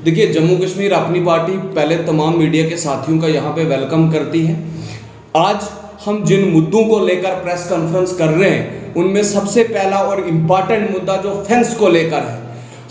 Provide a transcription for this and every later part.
देखिए, जम्मू कश्मीर अपनी पार्टी पहले तमाम मीडिया के साथियों का यहाँ पे वेलकम करती है। आज हम जिन मुद्दों को लेकर प्रेस कॉन्फ्रेंस कर रहे हैं उनमें सबसे पहला और इम्पॉर्टेंट मुद्दा जो फेंस को लेकर है।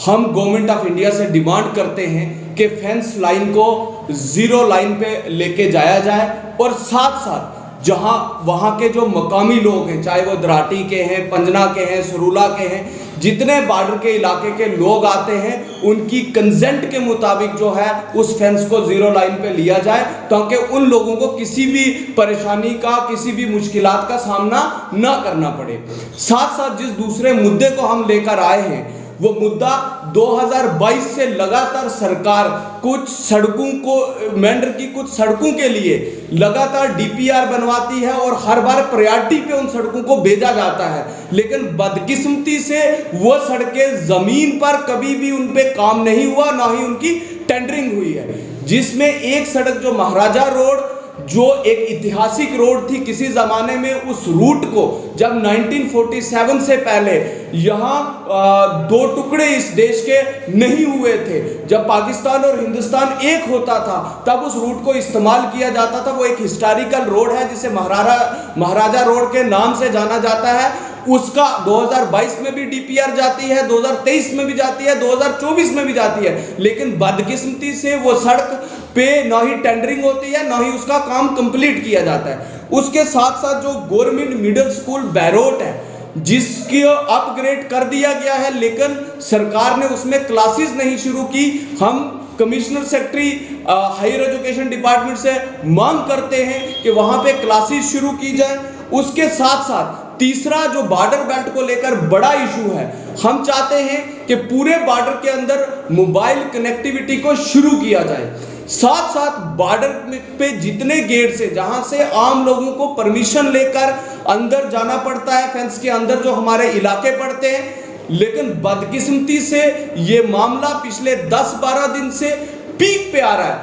हम गवर्नमेंट ऑफ इंडिया से डिमांड करते हैं कि फेंस लाइन को जीरो लाइन पे लेके जाया जाए और साथ साथ जहां वहां के जो मकामी लोग हैं, चाहे वो दराटी के हैं, पंजना के हैं, सरूला के हैं, जितने बॉर्डर के इलाके के लोग आते हैं उनकी कंसेंट के मुताबिक जो है उस फेंस को जीरो लाइन पे लिया जाए ताकि उन लोगों को किसी भी परेशानी का, किसी भी मुश्किलात का सामना ना करना पड़े। साथ साथ जिस दूसरे मुद्दे को हम लेकर आए हैं वो मुद्दा 2022 से लगातार सरकार कुछ सड़कों को, मेंढर की कुछ सड़कों के लिए लगातार डीपीआर बनवाती है और हर बार प्रायोरिटी पे उन सड़कों को भेजा जाता है, लेकिन बदकिस्मती से वो सड़कें जमीन पर कभी भी उन पे काम नहीं हुआ, ना ही उनकी टेंडरिंग हुई है। जिसमें एक सड़क जो महाराजा रोड, जो एक ऐतिहासिक रोड थी किसी जमाने में, उस रूट को जब 1947 से पहले यहाँ दो टुकड़े इस देश के नहीं हुए थे, जब पाकिस्तान और हिंदुस्तान एक होता था तब उस रूट को इस्तेमाल किया जाता था। वो एक हिस्टोरिकल रोड है जिसे महाराजा रोड के नाम से जाना जाता है। उसका 2022 में भी डीपीआर जाती है, 2023 में भी जाती है, 2024 में भी जाती है, लेकिन बदकिस्मती से वो सड़क पे ना ही टेंडरिंग होती है, ना ही उसका काम कंप्लीट किया जाता है। उसके साथ साथ जो गवर्नमेंट मिडिल स्कूल बैरोट है जिसकी अपग्रेड कर दिया गया है, लेकिन सरकार ने उसमें क्लासेस नहीं शुरू की। हम commissioner secretary higher education department से मांग करते हैं कि वहां पे क्लासेस शुरू की जाए। उसके साथ साथ तीसरा जो बॉर्डर बेल्ट को लेकर बड़ा इशू है, हम चाहते हैं कि पूरे बॉर्डर के अंदर मोबाइल कनेक्टिविटी को शुरू किया जाए। साथ साथ बॉर्डर पे जितने गेट से, जहां से आम लोगों को परमिशन लेकर अंदर जाना पड़ता है, फेंस के अंदर जो हमारे इलाके पड़ते हैं, लेकिन बदकिस्मती से ये मामला पिछले 10-12 दिन से पीक पे आ रहा है।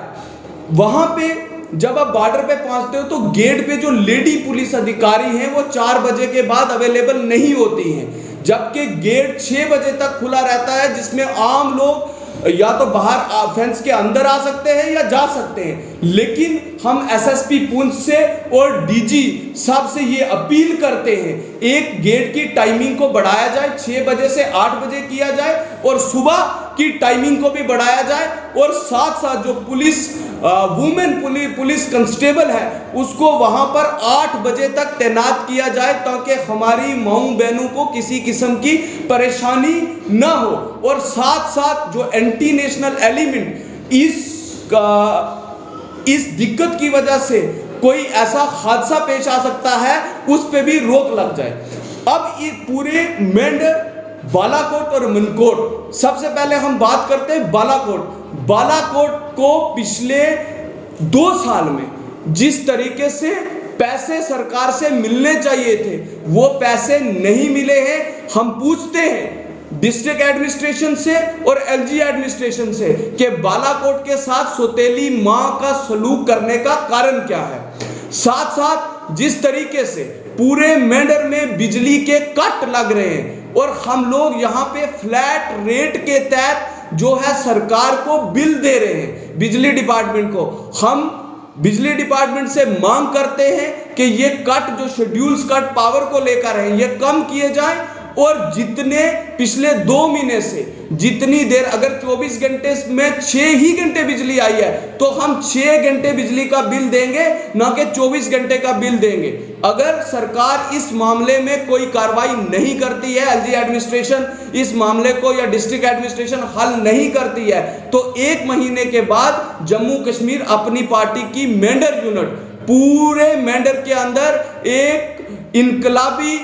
वहां पे जब आप बॉर्डर पे पहुंचते हो तो गेट पे जो लेडी पुलिस अधिकारी हैं वो 4 बजे के बाद अवेलेबल नहीं होती हैं, जबकि गेट 6 बजे तक खुला रहता है, जिसमें आम लोग या तो बाहर फेंस के अंदर आ सकते हैं या जा सकते हैं। लेकिन हम एसएसपी पुंछ से और डीजी साहब से ये अपील करते हैं, एक गेट की टाइमिंग को बढ़ाया जाए, 6 बजे से 8 बजे किया जाए और सुबह की टाइमिंग को भी बढ़ाया जाए, और साथ साथ जो वुमेन पुलिस कांस्टेबल है उसको वहां पर 8 बजे तक तैनात किया जाए ताकि हमारी माऊ बहनों को किसी किस्म की परेशानी ना हो। और साथ साथ जो एंटी नेशनल एलिमेंट इस दिक्कत की वजह से कोई ऐसा हादसा पेश आ सकता है, उस पे भी रोक लग जाए। अब ये पूरे मेंढर, बालाकोट और मनकोट, सबसे पहले हम बात करते हैं बालाकोट को पिछले 2 साल में जिस तरीके से पैसे सरकार से मिलने चाहिए थे वो पैसे नहीं मिले हैं। हम पूछते हैं डिस्ट्रिक्ट एडमिनिस्ट्रेशन से और एलजी एडमिनिस्ट्रेशन से कि बालाकोट के साथ सौतेली मां का सलूक करने का कारण क्या है। साथ साथ जिस तरीके से पूरे मेंढर में बिजली के कट लग रहे हैं और हम लोग यहाँ पे फ्लैट रेट के तहत जो है सरकार को बिल दे रहे हैं बिजली डिपार्टमेंट को, हम बिजली डिपार्टमेंट से मांग करते हैं कि ये कट, जो शेड्यूल्स कट पावर को लेकर है, ये कम किए जाएं। और जितने पिछले 2 महीने से जितनी देर, अगर 24 घंटे में 6 ही घंटे बिजली आई है तो हम 6 घंटे बिजली का बिल देंगे, ना कि 24 घंटे का बिल देंगे। अगर सरकार इस मामले में कोई कार्रवाई नहीं करती है, एलजी एडमिनिस्ट्रेशन इस मामले को या डिस्ट्रिक्ट एडमिनिस्ट्रेशन हल नहीं करती है, तो 1 महीने के बाद जम्मू कश्मीर अपनी पार्टी की मेंढर यूनिट पूरे मेंढर के अंदर एक इनकलाबी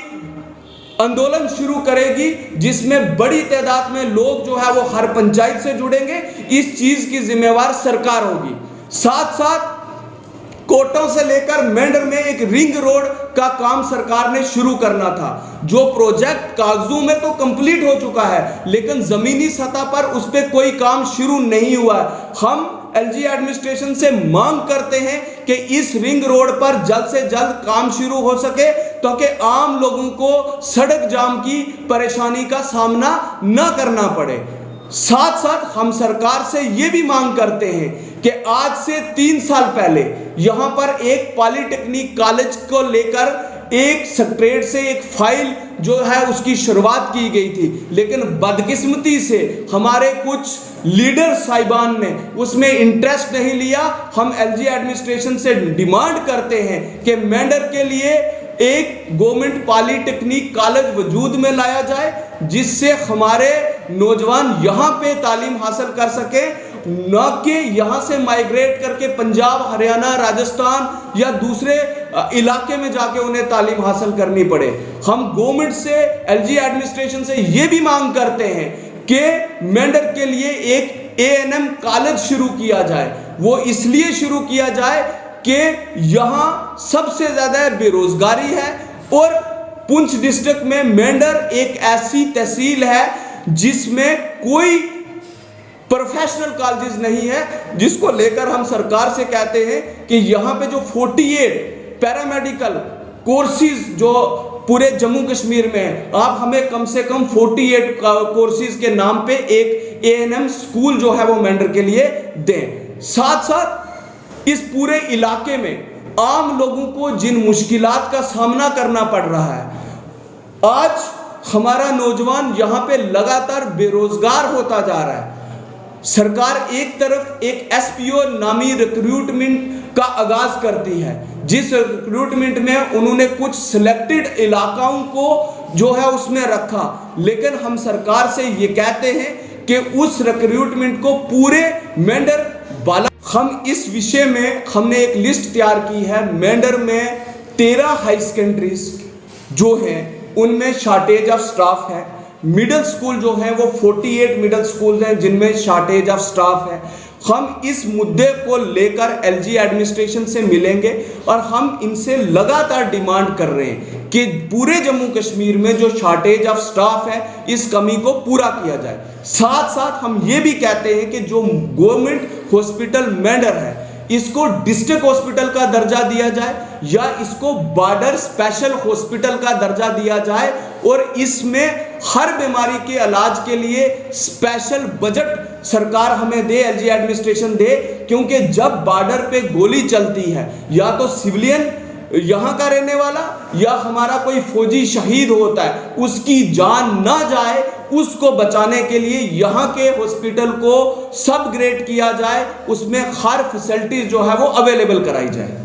आंदोलन शुरू करेगी, जिसमें बड़ी तादाद में लोग जो है वो हर पंचायत से जुड़ेंगे। इस चीज की जिम्मेवार सरकार होगी। साथ साथ कोटों से लेकर मेंढर में एक रिंग रोड का काम सरकार ने शुरू करना था, जो प्रोजेक्ट कागजों में तो कंप्लीट हो चुका है लेकिन जमीनी सतह पर उस पर कोई काम शुरू नहीं हुआ है। हम एलजी एडमिनिस्ट्रेशन से मांग करते हैं कि इस रिंग रोड पर जल्द से जल्द काम शुरू हो सके ताकि आम लोगों को सड़क जाम की परेशानी का सामना न करना पड़े। साथ साथ हम सरकार से ये भी मांग करते हैं कि आज से 3 साल पहले यहां पर एक पॉलिटेक्निक कॉलेज को लेकर एक सेक्रेटरीट से एक फाइल जो है उसकी शुरुआत की गई थी, लेकिन बदकिस्मती से हमारे कुछ लीडर साहिबान ने उसमें इंटरेस्ट नहीं लिया। हम एलजी एडमिनिस्ट्रेशन से डिमांड करते हैं कि मेंढर के लिए एक गवर्नमेंट पॉलिटेक्निक कॉलेज वजूद में लाया जाए, जिससे हमारे नौजवान यहाँ पे तालीम हासिल कर सके, न कि यहाँ से माइग्रेट करके पंजाब, हरियाणा, राजस्थान या दूसरे इलाके में जाके उन्हें तालीम हासिल करनी पड़े। हम गवर्नमेंट से, एलजी एडमिनिस्ट्रेशन से ये भी मांग करते हैं कि मेंढर के लिए एक एएनएम कॉलेज शुरू किया जाए। वो इसलिए शुरू किया जाए कि यहाँ सबसे ज़्यादा बेरोजगारी है और पुंछ डिस्ट्रिक्ट में मेंढर एक ऐसी तहसील है जिसमें कोई प्रोफेशनल कॉलेजेस नहीं है, जिसको लेकर हम सरकार से कहते हैं कि यहाँ पे जो 48 पैरामेडिकल कोर्सेज जो पूरे जम्मू कश्मीर में है, आप हमें कम से कम 48 कोर्सेज के नाम पे एक एएनएम स्कूल जो है वो मेंढर के लिए दें। साथ साथ इस पूरे इलाके में आम लोगों को जिन मुश्किलात का सामना करना पड़ रहा है, आज हमारा नौजवान यहाँ पे लगातार बेरोजगार होता जा रहा है। सरकार एक तरफ एक एसपीओ नामी रिक्रूटमेंट का आगाज करती है, जिस रिक्रूटमेंट में उन्होंने कुछ सिलेक्टेड इलाकाओं को जो है उसमें रखा, लेकिन हम सरकार से ये कहते हैं कि उस रिक्रूटमेंट को पूरे मेंढर बाला। हम इस विषय में हमने एक लिस्ट तैयार की है। मेंढर में 13 हाई सेकेंडरीज जो हैं उनमें शॉर्टेज ऑफ स्टाफ है। मिडिल स्कूल जो है वो 48 मिडिल स्कूल हैं जिनमें शॉर्टेज ऑफ स्टाफ है। हम इस मुद्दे को लेकर एलजी एडमिनिस्ट्रेशन से मिलेंगे और हम इनसे लगातार डिमांड कर रहे हैं कि पूरे जम्मू कश्मीर में जो शॉर्टेज ऑफ स्टाफ है इस कमी को पूरा किया जाए। साथ साथ हम ये भी कहते हैं कि जो गवर्नमेंट हॉस्पिटल मेंढर है इसको डिस्ट्रिक्ट हॉस्पिटल का दर्जा दिया जाए या इसको बॉर्डर स्पेशल हॉस्पिटल का दर्जा दिया जाए और इसमें हर बीमारी के इलाज के लिए स्पेशल बजट सरकार हमें दे, एलजी एडमिनिस्ट्रेशन दे, क्योंकि जब बॉर्डर पे गोली चलती है या तो सिविलियन यहाँ का रहने वाला या हमारा कोई फौजी शहीद होता है, उसकी जान ना जाए, उसको बचाने के लिए यहाँ के हॉस्पिटल को सब ग्रेड किया जाए, उसमें हर फैसिलिटीज जो है वो अवेलेबल कराई जाए।